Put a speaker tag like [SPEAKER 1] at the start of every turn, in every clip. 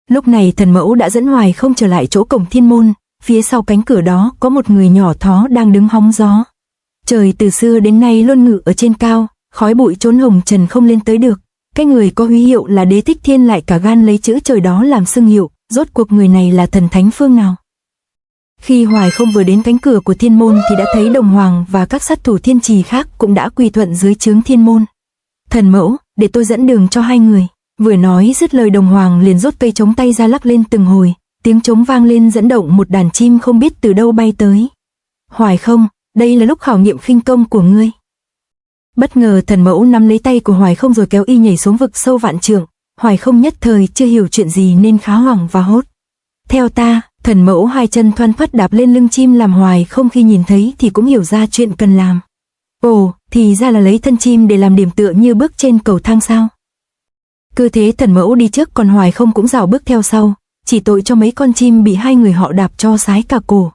[SPEAKER 1] Lúc này thần mẫu đã dẫn Hoài không trở lại chỗ cổng thiên môn, phía sau cánh cửa đó có một người nhỏ thó đang đứng hóng gió. Trời từ xưa đến nay luôn ngự ở trên cao, khói bụi trốn hồng trần không lên tới được. Cái người có huy hiệu là Đế Thích Thiên lại cả gan lấy chữ trời đó làm xưng hiệu, rốt cuộc người này là thần thánh phương nào? Khi Hoài không vừa đến cánh cửa của thiên môn thì đã thấy Đồng Hoàng và các sát thủ thiên trì khác cũng đã quy thuận dưới trướng thiên môn. Thần mẫu, để tôi dẫn đường cho hai người. Vừa nói dứt lời Đồng Hoàng liền rút cây trống tay ra lắc lên từng hồi, tiếng trống vang lên dẫn động một đàn chim không biết từ đâu bay tới. Hoài không, đây là lúc khảo nghiệm khinh công của ngươi. Bất ngờ thần mẫu nắm lấy tay của Hoài không rồi kéo y nhảy xuống vực sâu vạn trượng. Hoài không nhất thời chưa hiểu chuyện gì nên khá hoảng và hốt. Theo ta, thần mẫu hai chân thoăn thoắt đạp lên lưng chim làm Hoài không khi nhìn thấy thì cũng hiểu ra chuyện cần làm. Ồ, thì ra là lấy thân chim để làm điểm tựa như bước trên cầu thang sao. Cứ thế thần mẫu đi trước còn Hoài không cũng rảo bước theo sau, chỉ tội cho mấy con chim bị hai người họ đạp cho sái cả cổ.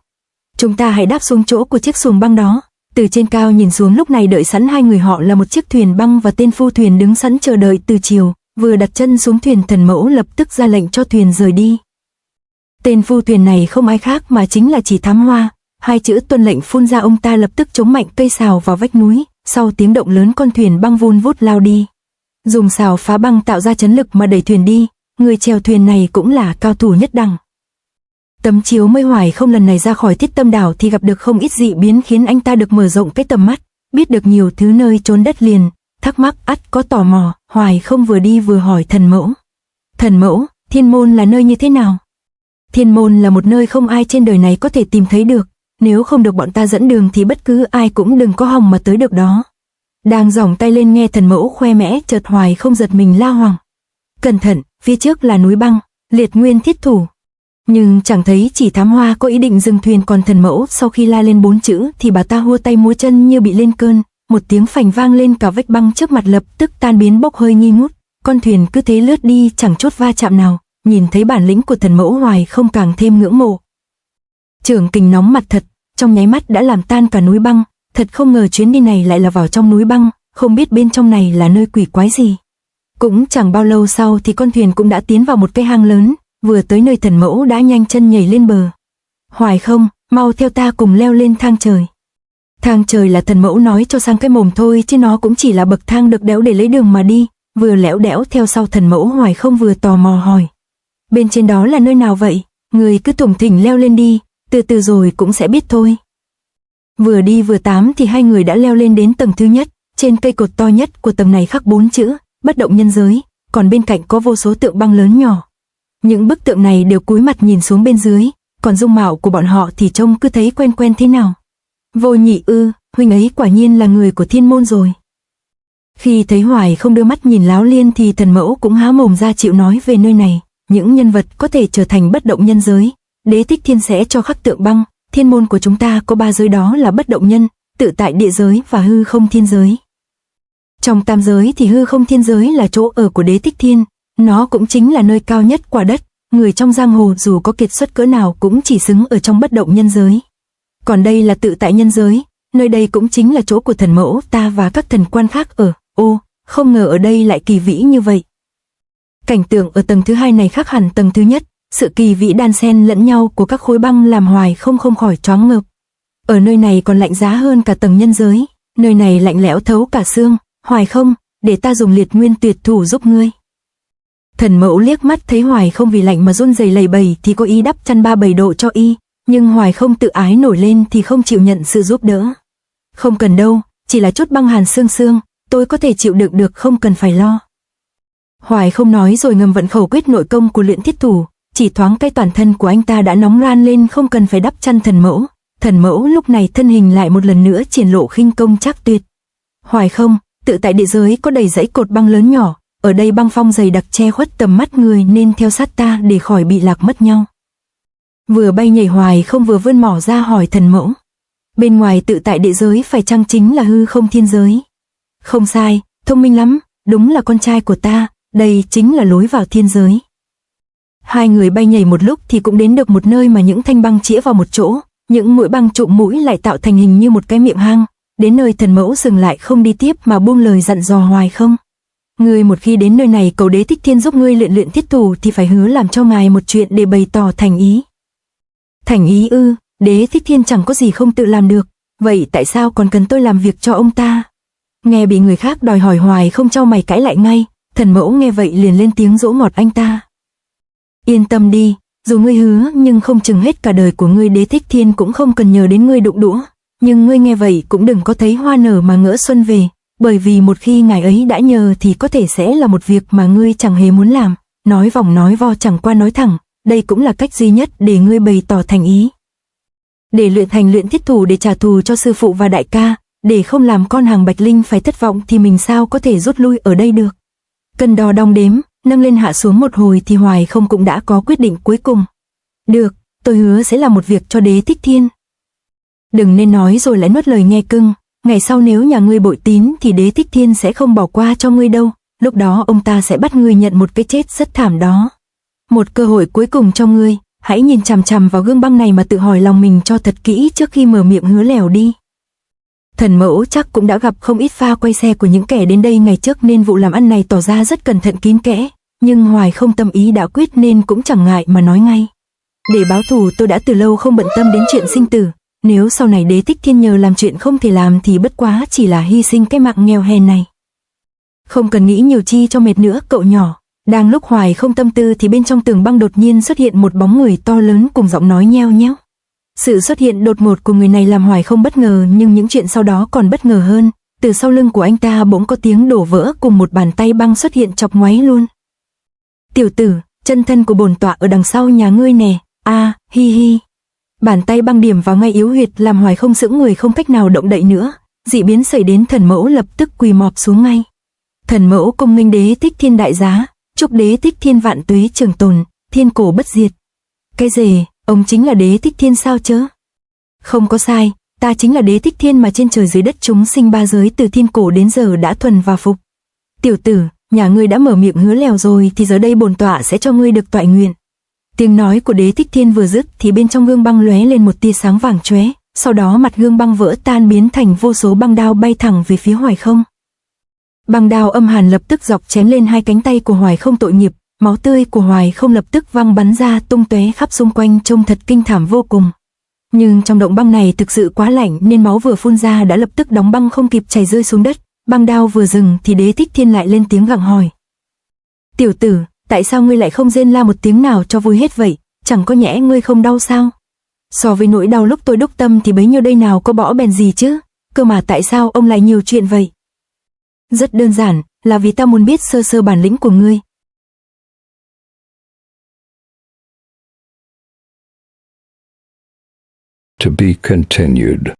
[SPEAKER 1] Chúng ta hãy đáp xuống chỗ của chiếc xuồng băng đó. Từ trên cao nhìn xuống lúc này đợi sẵn hai người họ là một chiếc thuyền băng và tên phu thuyền đứng sẵn chờ đợi từ chiều. Vừa đặt chân xuống thuyền thần mẫu lập tức ra lệnh cho thuyền rời đi. Tên phu thuyền này không ai khác mà chính là Chỉ Thám Hoa. Hai chữ tuân lệnh phun ra ông ta lập tức chống mạnh cây sào vào vách núi. Sau tiếng động lớn con thuyền băng vun vút lao đi. Dùng sào phá băng tạo ra chấn lực mà đẩy thuyền đi. Người chèo thuyền này cũng là cao thủ nhất đẳng. Tấm chiếu mây Hoài không lần này ra khỏi Thiết Tâm Đảo thì gặp được không ít dị biến khiến anh ta được mở rộng cái tầm mắt, biết được nhiều thứ nơi chốn đất liền, thắc mắc ắt có tò mò. Hoài không vừa đi vừa hỏi thần mẫu. Thần mẫu, thiên môn là nơi như thế nào? Thiên môn là một nơi không ai trên đời này có thể tìm thấy được, nếu không được bọn ta dẫn đường thì bất cứ ai cũng đừng có hòng mà tới được đó. Đang giỏng tay lên nghe thần mẫu khoe mẽ chợt Hoài không giật mình la hoảng. Cẩn thận, phía trước là núi băng, Liệt Nguyên thiết thủ. Nhưng chẳng thấy Chỉ Thám Hoa có ý định dừng thuyền còn thần mẫu sau khi la lên 4 chữ thì bà ta hua tay múa chân như bị lên cơn, một tiếng phành vang lên cả vách băng trước mặt lập tức tan biến bốc hơi nghi ngút, con thuyền cứ thế lướt đi chẳng chốt va chạm nào, nhìn thấy bản lĩnh của thần mẫu Hoài không càng thêm ngưỡng mộ. Trưởng kình nóng mặt thật, trong nháy mắt đã làm tan cả núi băng, thật không ngờ chuyến đi này lại là vào trong núi băng, không biết bên trong này là nơi quỷ quái gì. Cũng chẳng bao lâu sau thì con thuyền cũng đã tiến vào một cái hang lớn. Vừa tới nơi thần mẫu đã nhanh chân nhảy lên bờ. Hoài không, mau theo ta cùng leo lên thang trời. Thang trời là thần mẫu nói cho sang cái mồm thôi chứ nó cũng chỉ là bậc thang được đẽo để lấy đường mà đi. Vừa lẽo đẽo theo sau thần mẫu Hoài không vừa tò mò hỏi. Bên trên đó là nơi nào vậy? Người cứ thủng thỉnh leo lên đi, từ từ rồi cũng sẽ biết thôi. Vừa đi vừa tám thì hai người đã leo lên đến tầng thứ nhất. Trên cây cột to nhất của tầng này khắc 4 chữ, bất động nhân giới, còn bên cạnh có vô số tượng băng lớn nhỏ. Những bức tượng này đều cúi mặt nhìn xuống bên dưới, còn dung mạo của bọn họ thì trông cứ thấy quen quen thế nào. Vô Nhị ư, huynh ấy quả nhiên là người của thiên môn rồi. Khi thấy Hoài không đưa mắt nhìn Láo Liên thì thần mẫu cũng há mồm ra chịu nói về nơi này, những nhân vật có thể trở thành bất động nhân giới. Đế Thích Thiên sẽ cho khắc tượng băng, thiên môn của chúng ta có 3 giới đó là bất động nhân, tự tại địa giới và hư không thiên giới. Trong tam giới thì hư không thiên giới là chỗ ở của Đế Thích Thiên. Nó cũng chính là nơi cao nhất quả đất, người trong giang hồ dù có kiệt xuất cỡ nào cũng chỉ xứng ở trong bất động nhân giới. Còn đây là tự tại nhân giới, nơi đây cũng chính là chỗ của thần mẫu ta và các thần quan khác ở. Ô, không ngờ ở đây lại kỳ vĩ như vậy. Cảnh tượng ở tầng thứ hai này khác hẳn tầng thứ nhất, sự kỳ vĩ đan xen lẫn nhau của các khối băng làm Hoài không khỏi choáng ngợp. Ở nơi này còn lạnh giá hơn cả tầng nhân giới, nơi này lạnh lẽo thấu cả xương. Hoài không, để ta dùng Liệt Nguyên tuyệt thủ giúp ngươi. Thần mẫu liếc mắt thấy Hoài không vì lạnh mà run rẩy lầy bầy thì có ý đắp chăn 37 độ cho y, nhưng Hoài không tự ái nổi lên thì không chịu nhận sự giúp đỡ. Không cần đâu, chỉ là chút băng hàn xương xương, tôi có thể chịu đựng được không cần phải lo. Hoài không nói rồi ngầm vận khẩu quyết nội công của luyện thiết thủ, chỉ thoáng cái toàn thân của anh ta đã nóng ran lên không cần phải đắp chăn thần mẫu. Thần mẫu lúc này thân hình lại một lần nữa triển lộ khinh công chắc tuyệt. Hoài không, tự tại địa giới có đầy dãy cột băng lớn nhỏ. Ở đây băng phong dày đặc che khuất tầm mắt người nên theo sát ta để khỏi bị lạc mất nhau. Vừa bay nhảy Hoài không vừa vươn mỏ ra hỏi thần mẫu. Bên ngoài tự tại địa giới phải chăng chính là hư không thiên giới? Không sai, thông minh lắm, đúng là con trai của ta, đây chính là lối vào thiên giới. Hai người bay nhảy một lúc thì cũng đến được một nơi mà những thanh băng chĩa vào một chỗ, những mũi băng trụm mũi lại tạo thành hình như một cái miệng hang. Đến nơi thần mẫu dừng lại không đi tiếp mà buông lời dặn dò Hoài không. Ngươi một khi đến nơi này cầu Đế Thích Thiên giúp ngươi luyện luyện thiết thủ thì phải hứa làm cho ngài một chuyện để bày tỏ thành ý. Thành ý ư? Đế Thích Thiên chẳng có gì không tự làm được, vậy tại sao còn cần tôi làm việc cho ông ta? Nghe bị người khác đòi hỏi hoài không trao mày cãi lại ngay, Thần Mẫu nghe vậy liền lên tiếng dỗ ngọt anh ta. Yên tâm đi, dù ngươi hứa nhưng không chừng hết cả đời của ngươi Đế Thích Thiên cũng không cần nhờ đến ngươi đụng đũa, nhưng ngươi nghe vậy cũng đừng có thấy hoa nở mà ngỡ xuân về, bởi vì một khi ngài ấy đã nhờ thì có thể sẽ là một việc mà ngươi chẳng hề muốn làm, nói vòng nói vo chẳng qua nói thẳng, đây cũng là cách duy nhất để ngươi bày tỏ thành ý. Để luyện thiết thủ để trả thù cho sư phụ và đại ca, để không làm con hàng Bạch Linh phải thất vọng thì mình sao có thể rút lui ở đây được. Cân đo đong đếm, nâng lên hạ xuống một hồi thì Hoài không cũng đã có quyết định cuối cùng. Được, tôi hứa sẽ làm một việc cho Đế Thích Thiên. Đừng nên nói rồi lại nuốt lời nghe cưng, ngày sau nếu nhà ngươi bội tín thì Đế Thích Thiên sẽ không bỏ qua cho ngươi đâu, lúc đó ông ta sẽ bắt ngươi nhận một cái chết rất thảm đó. Một cơ hội cuối cùng cho ngươi, hãy nhìn chằm chằm vào gương băng này mà tự hỏi lòng mình cho thật kỹ trước khi mở miệng hứa lèo đi. Thần Mẫu chắc cũng đã gặp không ít pha quay xe của những kẻ đến đây ngày trước nên vụ làm ăn này tỏ ra rất cẩn thận kín kẽ, nhưng Hoài không tâm ý đã quyết nên cũng chẳng ngại mà nói ngay. Để báo thù tôi đã từ lâu không bận tâm đến chuyện sinh tử, nếu sau này Đế Thích Thiên nhờ làm chuyện không thể làm thì bất quá chỉ là hy sinh cái mạng nghèo hèn này. Không cần nghĩ nhiều chi cho mệt nữa cậu nhỏ. Đang lúc Hoài không tâm tư thì bên trong tường băng đột nhiên xuất hiện một bóng người to lớn cùng giọng nói nheo nhẽo. Sự xuất hiện đột ngột của người này làm Hoài không bất ngờ, nhưng những chuyện sau đó còn bất ngờ hơn. Từ sau lưng của anh ta bỗng có tiếng đổ vỡ cùng một bàn tay băng xuất hiện chọc ngoáy luôn. Tiểu tử, chân thân của bổn tọa ở đằng sau nhà ngươi nè. Hi hi. Bàn tay băng điểm vào ngay yếu huyệt làm Hoài không sững người không cách nào động đậy nữa. Dị biến xảy đến, Thần Mẫu lập tức quỳ mọp xuống ngay. Thần Mẫu cung nghênh Đế Thích Thiên đại giá, chúc Đế Thích Thiên vạn tuế trường tồn, thiên cổ bất diệt. Cái gì, ông chính là Đế Thích Thiên sao chớ? Không có sai, ta chính là Đế Thích Thiên mà trên trời dưới đất chúng sinh ba giới từ thiên cổ đến giờ đã thuần và phục. Tiểu tử, nhà ngươi đã mở miệng hứa lèo rồi thì giờ đây bổn tọa sẽ cho ngươi được toại nguyện. Tiếng nói của Đế Thích Thiên vừa dứt thì bên trong gương băng lóe lên một tia sáng vàng chóe, sau đó mặt gương băng vỡ tan biến thành vô số băng đao bay thẳng về phía Hoài Không. Băng đao âm hàn lập tức dọc chém lên hai cánh tay của Hoài Không tội nghiệp, máu tươi của Hoài Không lập tức văng bắn ra tung tóe khắp xung quanh trông thật kinh thảm vô cùng. Nhưng trong động băng này thực sự quá lạnh nên máu vừa phun ra đã lập tức đóng băng không kịp chảy rơi xuống đất. Băng đao vừa dừng thì Đế Thích Thiên lại lên tiếng gặng hỏi. Tiểu tử, tại sao ngươi lại không rên la một tiếng nào cho vui hết vậy, chẳng có nhẽ ngươi không đau sao? So với nỗi đau lúc tôi đúc tâm thì bấy nhiêu đây nào có bỏ bèn gì chứ, cơ mà tại sao ông lại nhiều chuyện vậy? Rất đơn giản, là vì ta muốn biết sơ sơ bản lĩnh của ngươi.
[SPEAKER 2] To be continued.